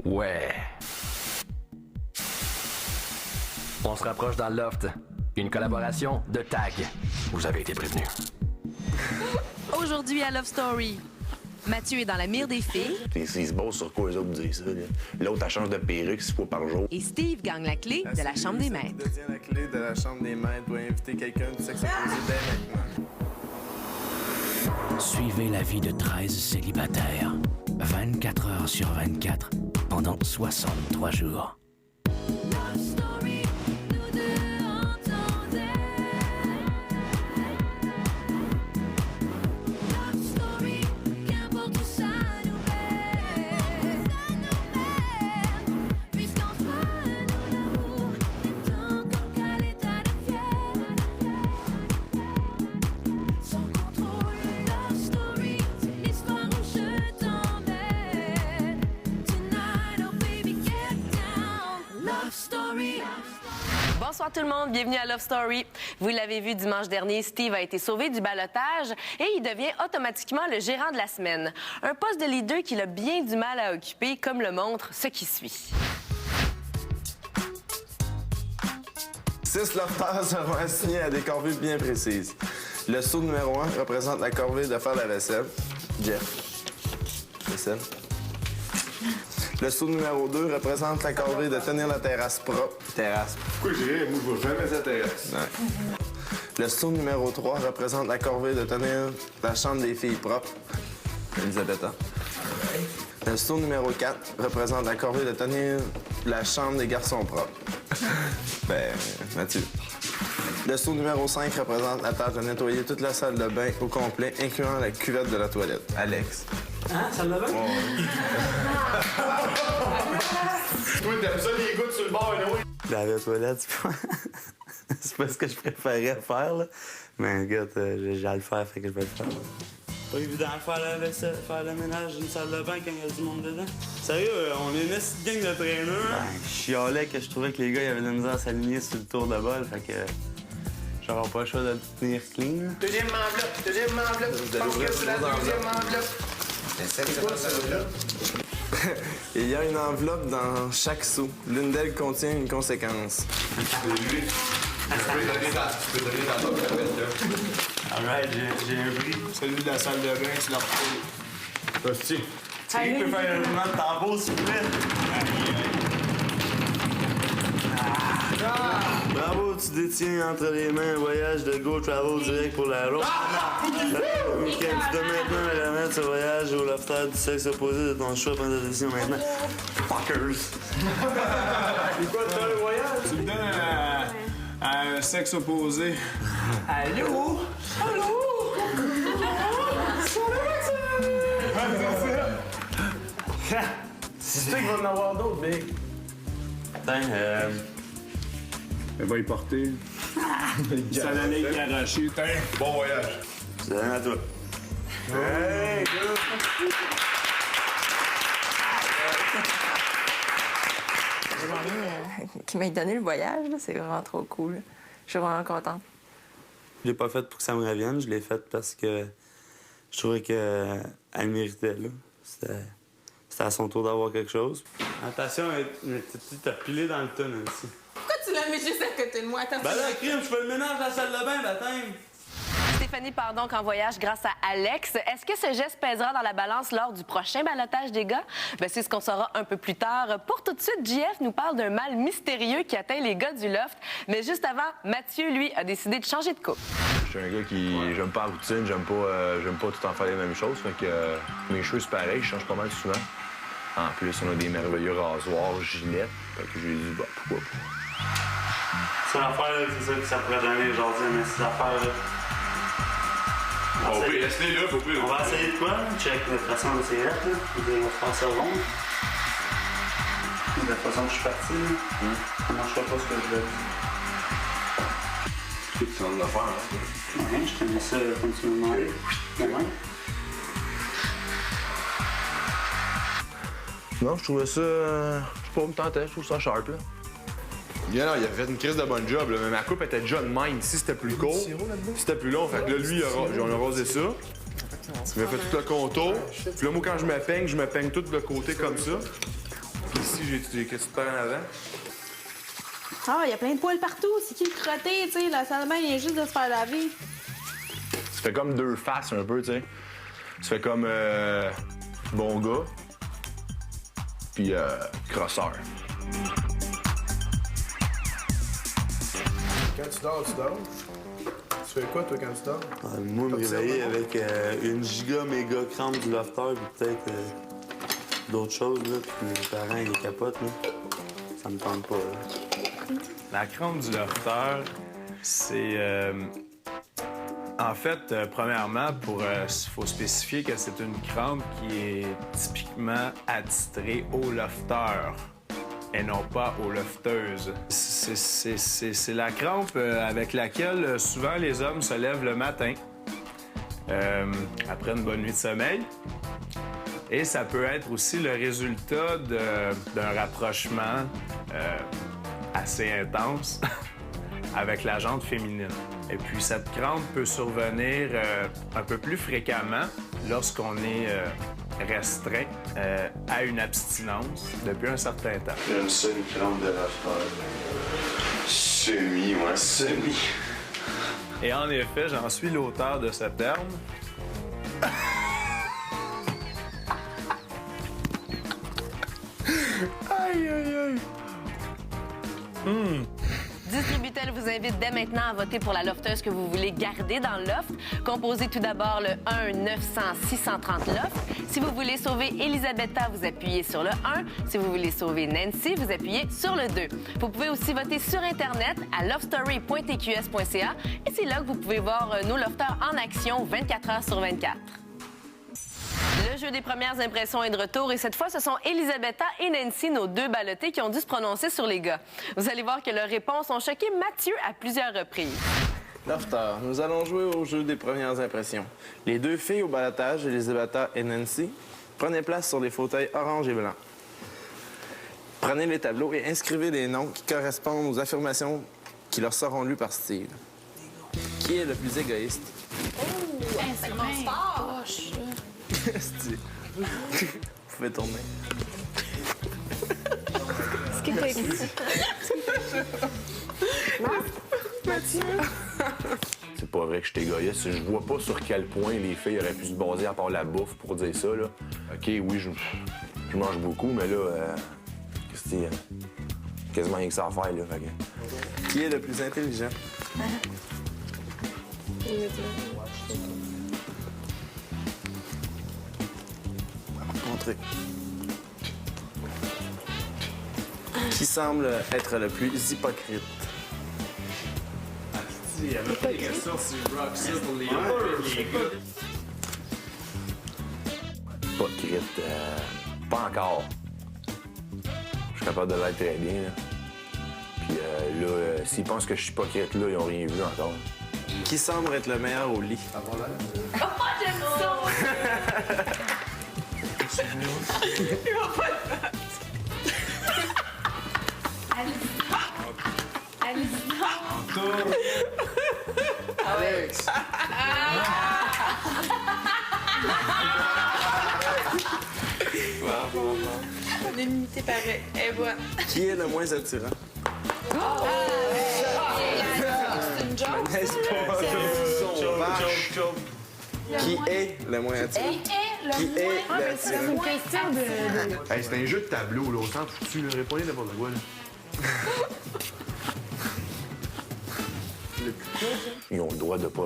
Ouais. On se rapproche dans le loft. Une collaboration de Tag. Vous avez été prévenus. Aujourd'hui à Love Story, Mathieu est dans la mire des filles. Ils se basent sur quoi eux autres disent ça? L'autre, elle change de perruque 6 fois par jour. Et Steve gagne la clé de la chambre des maîtres. Détient la clé de la chambre des maîtres, doit inviter quelqu'un du sexe opposé dès maintenant. Suivez la vie de 13 célibataires. 24 heures sur 24, pendant 63 jours. Bonsoir tout le monde, bienvenue à Love Story. Vous l'avez vu dimanche dernier, Steve a été sauvé du ballottage et il devient automatiquement le gérant de la semaine. Un poste de leader qu'il a bien du mal à occuper, comme le montre ce qui suit. 6 lofters seront assignés à des corvées bien précises. Le saut numéro 1 représente la corvée de faire la vaisselle. Jeff. Vaisselle. Le saut numéro 2 représente la corvée de tenir la terrasse propre. Terrasse. Pourquoi j'irais? Moi, je vois jamais sa terrasse. Ouais. Le saut numéro 3 représente la corvée de tenir la chambre des filles propre. Elisabetta. Le saut numéro 4 représente la corvée de tenir la chambre des garçons propres. Mathieu. Le saut numéro 5 représente la tâche de nettoyer toute la salle de bain au complet, incluant la cuvette de la toilette. Alex. Hein? Salle de bain? Toi, t'aimes ça, les gouttes sur le bord, oui? Laver la toilette, c'est pas ce que je préférais faire, là. Mais regarde, j'ai à le faire, fait que je vais le faire. Pas évident de faire la vaisselle, faire le ménage d'une salle de bain quand il y a du monde dedans. Sérieux, on est une petite gang de traîneurs. Je chialais que je trouvais que les gars ils avaient de la misère à s'aligner sur le tour de bol, fait que j'aurais pas le choix de le tenir clean. Deuxième enveloppe. Je pense que c'est la deuxième enveloppe. C'est quoi, ça, là? Il y a une enveloppe dans chaque seau. L'une d'elles contient une conséquence. C'est lui. Tu peux donner ta boîte de là. Alright, j'ai un prix. Celui de la salle de bain, tu l'as repris. Hostie. Qui peut faire un roulement de tambour, s'il vous plaît? Bravo, tu détiens entre les mains un voyage de Go Travel direct pour la route. Week-end, tu dois maintenant remettre ce voyage au lofter du sexe opposé de ton choix. Prends ta décision maintenant. Fuckers! C'est quoi, toi, le voyage? Tu le donnes à un sexe opposé. Allô? Allô? C'est sûr qu'il va en avoir d'autres, Big. Attends, Elle va y porter. Ça allait y arracher. Bon voyage. je donne à toi. Hey, Qui m'a donné le voyage, là, c'est vraiment trop cool. Je suis vraiment contente. Je l'ai pas fait pour que ça me revienne, je l'ai fait parce que je trouvais qu'elle méritait, là. C'était à son tour d'avoir quelque chose. Attention, t'as pilé dans le tunnel ici. Pourquoi tu l'as mis juste à côté de moi? Ben là, crime, je fais le ménage dans la salle de bain, baptême! Stéphanie part donc en voyage grâce à Alex. Est-ce que ce geste pèsera dans la balance lors du prochain ballottage des gars? Ben, c'est ce qu'on saura un peu plus tard. Pour tout de suite, JF nous parle d'un mal mystérieux qui atteint les gars du loft. Mais juste avant, Mathieu, lui, a décidé de changer de couple. Je suis un gars qui... J'aime pas la routine, j'aime pas tout en faire les mêmes choses. Fait que mes cheveux, c'est pareil, je change pas mal souvent. En plus, on a des merveilleux rasoirs, gilettes. Fait que j'ai dit, bah, pourquoi pas. C'est l'affaire, là, c'est ça que ça pourrait donner aujourd'hui, mais ces affaires-là. On peut rester là, faut plus. On va essayer de quoi? Check la façon de cigarette, là. On va faire ça rond. De la façon que je suis parti, là. Ça marchera pas ce que je veux. Tu vas le faire, hein? Ouais, je te mets ça comme tu me demandais. Demain. Non, je trouvais ça... je sais pas, me tentait, je trouve ça sharp, là. Il a fait une crise de bonne job, là, mais ma coupe était déjà de même. Ici, c'était plus court. C'était plus long. Fait que là, lui, on a rasé ça. Il m'a fait tout le contour. Puis là, moi, quand je me peigne tout de côté comme ça. Ici, j'ai qu'est-ce que tu perds en avant? Ah, il y a plein de poils partout. C'est qui le crotté, tu sais? La salle de bain, il vient juste de se faire laver. Tu fais comme deux faces un peu, tu sais. Tu fais comme bon gars, puis crosseur. Quand tu dors, tu dors? Tu fais quoi, toi, quand tu dors? Moi, me réveiller avec une giga méga crampe du lofter, puis peut-être d'autres choses, là, puis mes parents, ils capotent, là. Ça me tente pas, là. La crampe du lofter, c'est... En fait, premièrement, faut spécifier que c'est une crampe qui est typiquement attitrée au lofter et non pas aux lofteuses. C'est la crampe avec laquelle souvent les hommes se lèvent le matin après une bonne nuit de sommeil. Et ça peut être aussi le résultat d'un rapprochement assez intense avec la jante féminine. Et puis cette crampe peut survenir un peu plus fréquemment lorsqu'on est restreint à une abstinence depuis un certain temps. J'aime ça, une crampe de lofter. Semi, ouais. Semi. Et en effet, j'en suis l'auteur de ce terme. Aïe, aïe, aïe. Distributel vous invite dès maintenant à voter pour la lofteuse que vous voulez garder dans le loft. Composez tout d'abord le 1-900-630 loft. Si vous voulez sauver Elisabetta, vous appuyez sur le 1. Si vous voulez sauver Nancy, vous appuyez sur le 2. Vous pouvez aussi voter sur Internet à lovestory.tqs.ca et c'est là que vous pouvez voir nos lofters en action 24 heures sur 24. Le jeu des premières impressions est de retour et cette fois, ce sont Elisabetta et Nancy, nos deux ballottés, qui ont dû se prononcer sur les gars. Vous allez voir que leurs réponses ont choqué Mathieu à plusieurs reprises. Lofter, nous allons jouer au jeu des premières impressions. Les deux filles au balotage, Elisabetta et Nancy, prenez place sur les fauteuils orange et blanc. Prenez les tableaux et inscrivez les noms qui correspondent aux affirmations qui leur seront lues par Steve. Qui est le plus égoïste? C'est mon sport! Steve. Vous pouvez tourner. Est-ce que t'as écrit? Mathieu? C'est pas vrai que je suis égoïste. Je vois pas sur quel point les filles auraient pu se baser à part la bouffe pour dire ça, là. OK, oui, je mange beaucoup, mais là, qu'est-ce que c'est? Quasiment rien que ça à faire, là. Fait que... Qui est le plus intelligent? Montrez. Qui semble être le plus hypocrite? Il y avait pas des questions si je rock ça pour les gars. Hypocrite, pas encore. Je suis capable de l'être très bien, là. Puis là, s'ils pensent que je suis hypocrite, là, ils ont rien vu encore. Qui semble être le meilleur au lit? Oh, j'aime ça! Alex! On est limité pareil. Et voilà. Qui est le moins attirant? C'est une joke. N'est-ce pas? Qui est le moins attirant? Qui est le attirant? une question de... Hey, c'est un jeu de tableau, là. On s'en foutu, là. Répondez n'importe quoi, là. Ils ont le droit de pas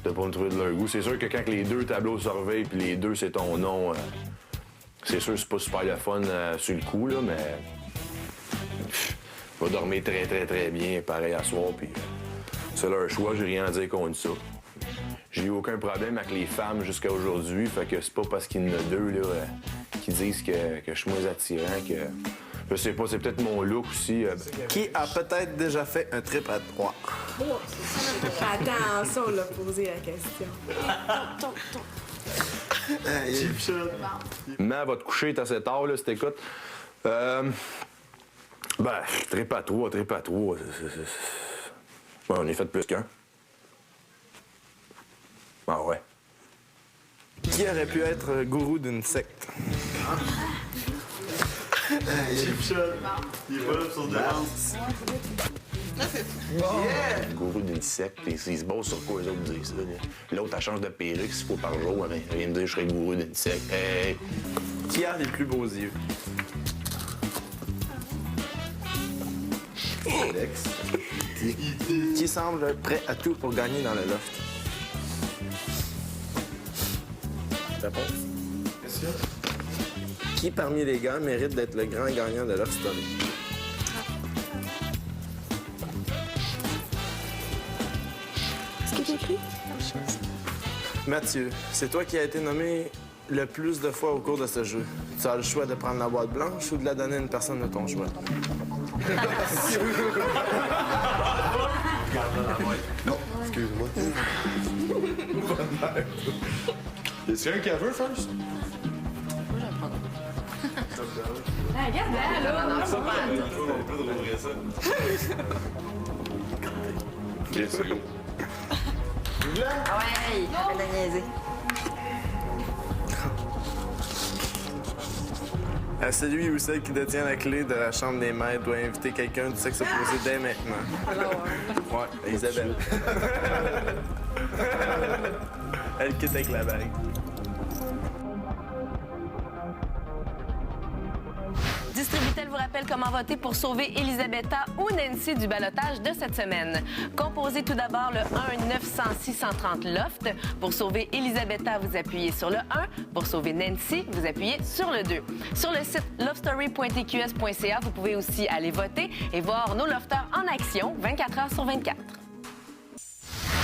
me trouver de leur goût. C'est sûr que quand les deux tableaux se surveillent puis les deux, c'est ton nom, c'est sûr que c'est pas super le fun sur le coup, là, mais... Je vais dormir très, très, très bien, pareil à soir, puis c'est leur choix, j'ai rien à dire contre ça. J'ai eu aucun problème avec les femmes jusqu'à aujourd'hui, fait que c'est pas parce qu'il y en a deux, là, qui disent que je suis moins attirant que... Je sais pas, c'est peut-être mon look aussi. Qui a peut-être déjà fait un trip à trois? Attends, ça, on l'a posé la question. Mais elle va te coucher, t'as assez tard, là, si t'écoutes. Ben, trip à trois. Ouais, on est fait plus qu'un. Ah ouais. Qui aurait pu être gourou d'une secte? Chip shot. Il est pas là pour son défense. Le gourou d'insectes, ils se basent sur quoi eux autres disent ça? L'autre, elle change de perruque 6 fois par jour. Elle vient me dire que je serais gourou d'insectes. Hey! Qui a les plus beaux yeux? Alex. Qui semble prêt à tout pour gagner dans le loft? Réponse? Question. Qui parmi les gars mérite d'être le grand gagnant de Loft cette année? Est-ce que j'écris? Mathieu, c'est toi qui as été nommé le plus de fois au cours de ce jeu. Tu as le choix de prendre la boîte blanche ou de la donner à une personne de ton choix. Non, excuse-moi. Est-ce quelqu'un qui a veut, first? Regarde, là, non, c'est pas Yes, c'est go. Ah ouais, arrête de niaiser. Celui ou celle qui détient la clé de la chambre des maîtres doit inviter quelqu'un du sexe opposé dès maintenant. Ouais, Isabelle. Elle quitte avec la bague. Distributel vous rappelle comment voter pour sauver Elisabetta ou Nancy du ballottage de cette semaine. Composez tout d'abord le 1-900-630 Loft. Pour sauver Elisabetta, vous appuyez sur le 1. Pour sauver Nancy, vous appuyez sur le 2. Sur le site lovestory.tqs.ca, vous pouvez aussi aller voter et voir nos lofters en action 24 heures sur 24.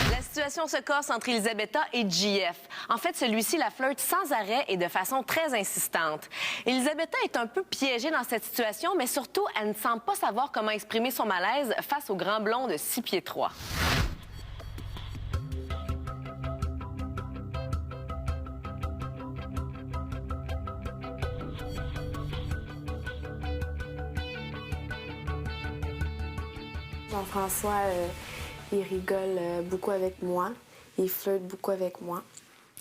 La situation se corse entre Elisabetta et JF. En fait, celui-ci la flirte sans arrêt et de façon très insistante. Elisabetta est un peu piégée dans cette situation, mais surtout, elle ne semble pas savoir comment exprimer son malaise face au grand blond de 6 pieds 3. Jean-François, il rigole beaucoup avec moi. Il flirte beaucoup avec moi.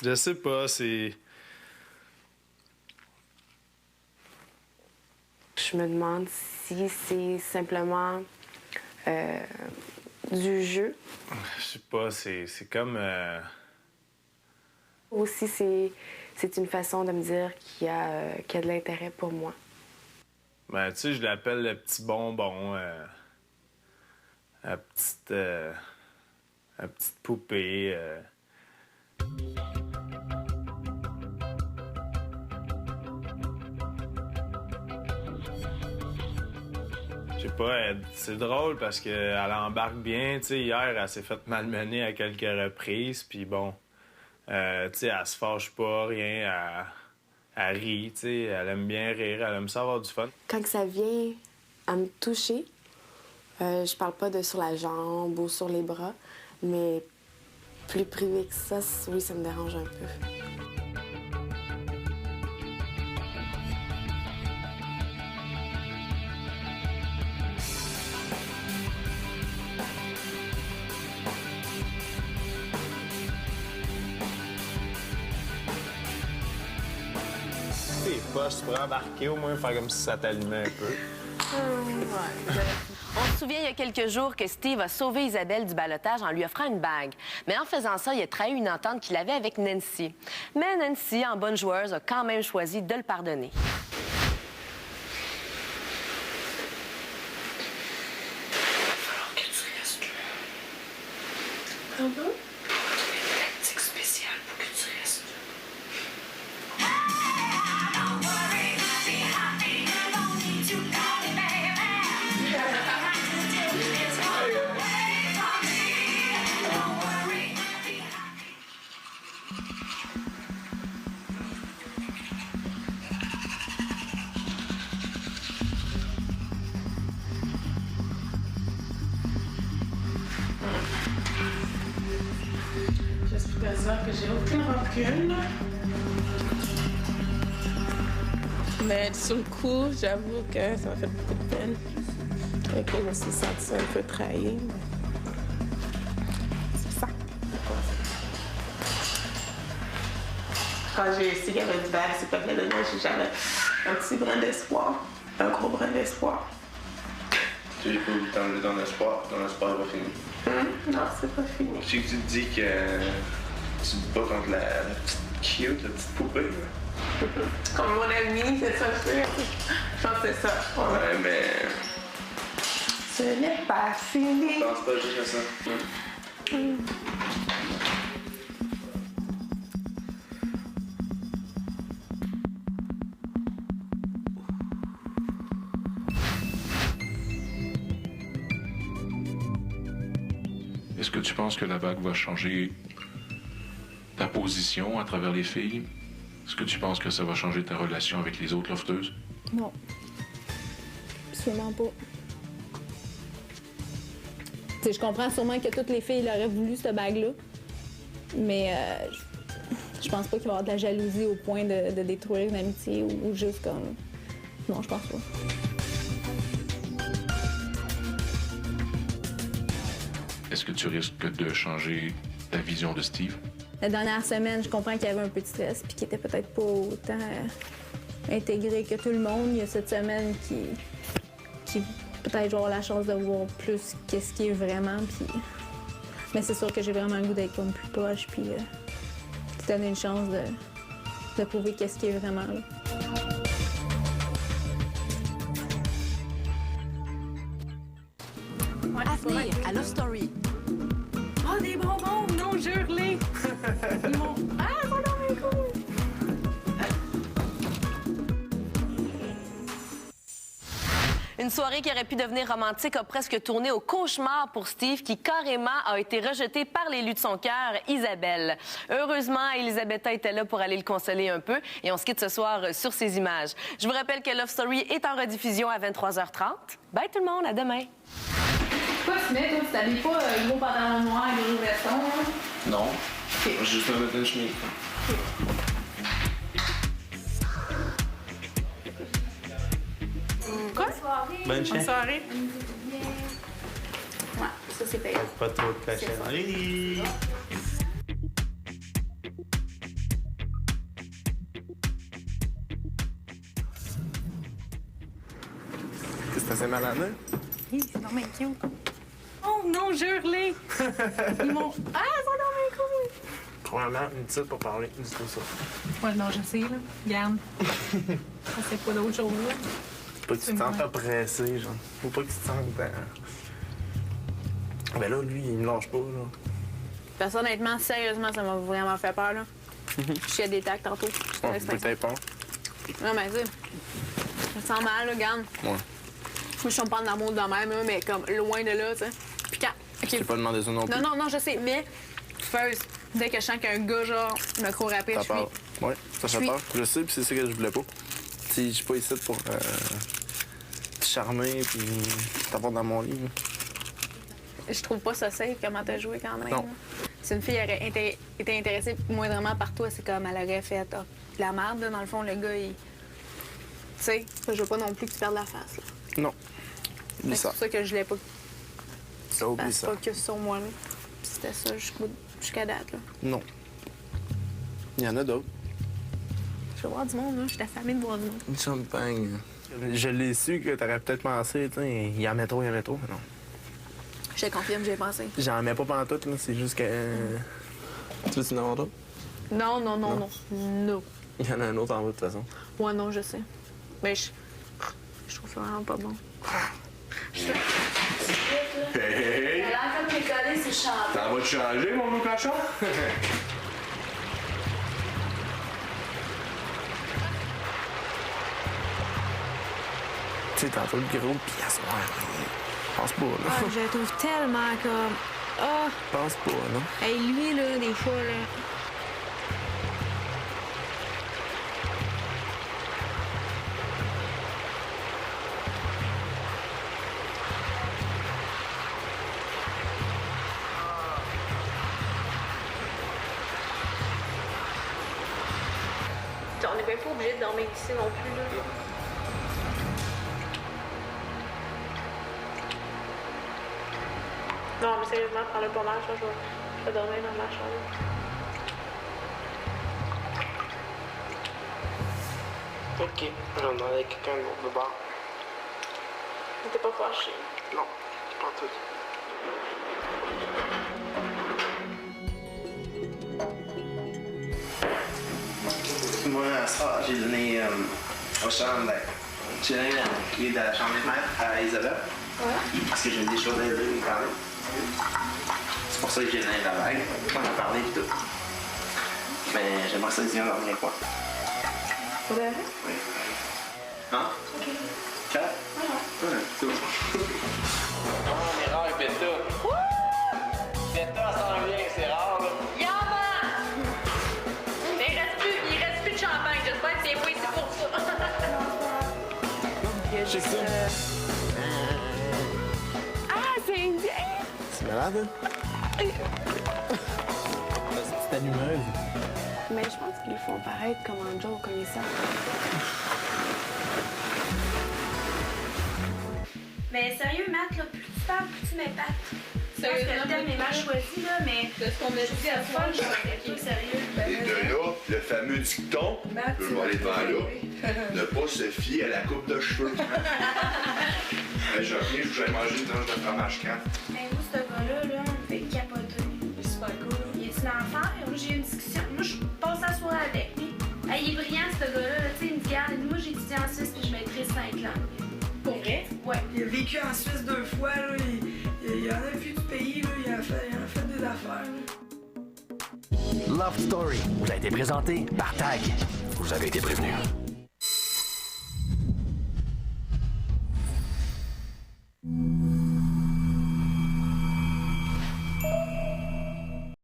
Je sais pas, c'est... Je me demande si c'est simplement du jeu. Je sais pas, c'est comme... Ou si c'est une façon de me dire qu'il y a de l'intérêt pour moi. Ben, tu sais, je l'appelle le petit bonbon. La petite poupée. Je sais pas, c'est drôle parce qu'elle embarque bien. Tu sais, hier, elle s'est faite malmener à quelques reprises. Puis bon, tu sais, elle se fâche pas, rien. Elle rit, tu sais. Elle aime bien rire, elle aime ça avoir du fun. Quand ça vient à me toucher, je parle pas de sur la jambe ou sur les bras, mais plus privé que ça, oui, ça me dérange un peu. Tes poches, tu pourrais embarquer au moins, faire comme si ça t'allumait un peu. On se souvient il y a quelques jours que Steve a sauvé Isabelle du ballottage en lui offrant une bague. Mais en faisant ça, il a trahi une entente qu'il avait avec Nancy. Mais Nancy, en bonne joueuse, a quand même choisi de le pardonner. J'explique à ça que j'ai aucune rancune. Mais sur le coup, j'avoue que ça m'a fait beaucoup de peine. Et que je me suis sentie un peu trahie. C'est ça. Quand j'ai su qu'il y avait du bague, c'est pas fait de moi, j'avais un petit brin d'espoir. un gros brin d'espoir. Tu n'as pas voulu t'enlever ton espoir est pas fini. Non, c'est pas fini. Je sais que tu te dis que tu te bats contre la petite cute, la petite poupée. Là. Comme mon ami, c'est ça, je pense que c'est ça. Ouais, mais... Ce n'est pas fini. Je pense pas juste à ça. Est-ce que tu penses que la vague va changer ta position à travers les filles? Est-ce que tu penses que ça va changer ta relation avec les autres lofteuses? Non. Sûrement pas. T'sais, je comprends sûrement que toutes les filles auraient voulu cette bague-là, mais je pense pas qu'il va y avoir de la jalousie au point de détruire une amitié ou juste comme... Non, je pense pas. Est-ce que tu risques de changer ta vision de Steve? La dernière semaine, je comprends qu'il y avait un peu de stress puis qu'il était peut-être pas autant intégré que tout le monde. Il y a cette semaine qui peut-être avoir la chance de voir plus qu'est-ce qui est vraiment. Puis... Mais c'est sûr que j'ai vraiment le goût d'être comme plus proche puis de donner une chance de prouver qu'est-ce qui est vraiment là. À venir à Love Story. Oh, des bonbons! Non, jure-les! Ils m'ont... Ah, ils sont dans mes couilles! Une soirée qui aurait pu devenir romantique a presque tourné au cauchemar pour Steve, qui carrément a été rejeté par l'élu de son cœur, Isabelle. Heureusement, Elisabetta était là pour aller le consoler un peu et on se quitte ce soir sur ces images. Je vous rappelle que Love Story est en rediffusion à 23h30. Bye tout le monde, à demain! Quoi tu mets, toi? Tu t'habilles pas gros pantalon noir et gros veston, là? Non. Okay. Juste me mettre une chemise. Quoi? Bonne Bonne soirée. Ouais, ça c'est payant. Pas trop de cochonneries. Qu'est-ce que t'as fait mal à la main? Hi, c'est normal cute. Oh non, jure-les! Ils m'ont... Ah, ils sont dans mes couilles! Premièrement, une petite pour parler, dis tout ça. Ouais, non, je sais, là. Regarde. Ça, c'est pas d'autre chose, là. Faut pas que tu te sentes oppressé, genre. Faut pas que tu te sentes... Ben là, lui, il me lâche pas, là. Parce honnêtement, sérieusement, ça m'a vraiment fait peur, là. Je suis à des tacs tantôt. Ouais, faut que t'aies peur. Non, mais tu sais, je me sens mal, là, regarde. Ouais. Moi, je suis pas d'amour de même, là, mais comme loin de là, tu sais. Puis quand... J'ai pas demandé ça non plus. Non, je sais, mais first, dès que je sens qu'un gars, genre, me court rapide, Ça peur. Ouais, ça fait peur. Je sais, puis c'est ça que je voulais pas. Si je suis pas ici pour te charmer puis t'avoir dans mon lit. Là. Je trouve pas ça safe comment t'as joué quand même. Non. Là. Si une fille aurait été intéressée moindrement par toi, c'est comme elle aurait fait de la merde, là. Dans le fond, le gars, il... Tu sais, je veux pas non plus que tu perdes la face, là. Non. Oublie C'est ça. pour ça que je l'ai pas... Ça, oublie ça. focus sur moi, là. Puis c'était ça jusqu'à date, là. Non. Il y en a d'autres. Je veux voir du monde, là. Je suis la famille de voir du monde. Une champagne. Je l'ai su que t'aurais peut-être pensé, tu sais, il y en met trop, mais non. Je te confirme, j'ai pensé. J'en mets pas pantoute, là, c'est juste que... Tu veux-tu en avoir d'autres? Non. Non. Il y en a un autre en bas, de toute façon. Ouais, non, je sais. Mais je trouve ça vraiment pas bon. Hey! Comme les collés, c'est chanté. Ça va te changer, mon beau cochon? Tu sais, tantôt le gros pièce, pense pas, là. Ah, je le trouve tellement comme... Ah! Pense pas, non? Hey, lui, là, des fois, là... On n'est même pas obligé de dormir ici non plus, là. Non, mais sérieusement, prends-le pas mal, je vais dormir dans ma chambre. OK. Je vais demander à quelqu'un de bord. T'es pas fâché? Non, pas en tout. Moi, à ce soir, j'ai donné aux chambres, j'ai donné la clé de la chambre de mère à Isabelle. Ouais. Parce que j'ai des choses à lui parler. C'est pour ça que j'ai donné la bague. On a parlé et tout. Mais j'aimerais ça dire dormir avec moi. Pour de vrai? Oui. Hein? Ok. Quatre? Ouais, c'est bon. On est rare avec Betta. Betta s'en vient, c'est rare, là. Yaman! Il reste plus de champagne. J'espère que c'est oui, c'est pour ça. Check ça. Ah, c'est bien! C'est malade, hein? C'est allumeuse. Mais je pense qu'ils font paraître comme un joke, comme ça. Mais sérieux, Matt, là, plus tu parles, plus tu m'épates. Je pense que le thème est mal choisi, là, mais... De ce qu'on a dit à fun, je suis pas sérieux. Et de là, le fameux dicton, je vais aller devant là, ne pas se fier à la coupe de cheveux. Je reviens, je vous ai mangé une tranche de fromage Kraft. Mais vous, ce gars-là, là, me fait capoter. Il est super cool. Il est l'enfer? Moi, j'ai eu une discussion. Moi, je passe la soirée avec lui. Il est brillant, ce gars-là. Tu sais, il me dit, regarde, moi, j'ai étudié en Suisse, puis je maîtrise 5 langues. Pour vrai? Ouais. Il a vécu en Suisse 2 fois, là. Il en a vu du pays, là. Il en a fait des affaires, là. Love Story vous a été présenté par TAG. Vous avez été prévenu.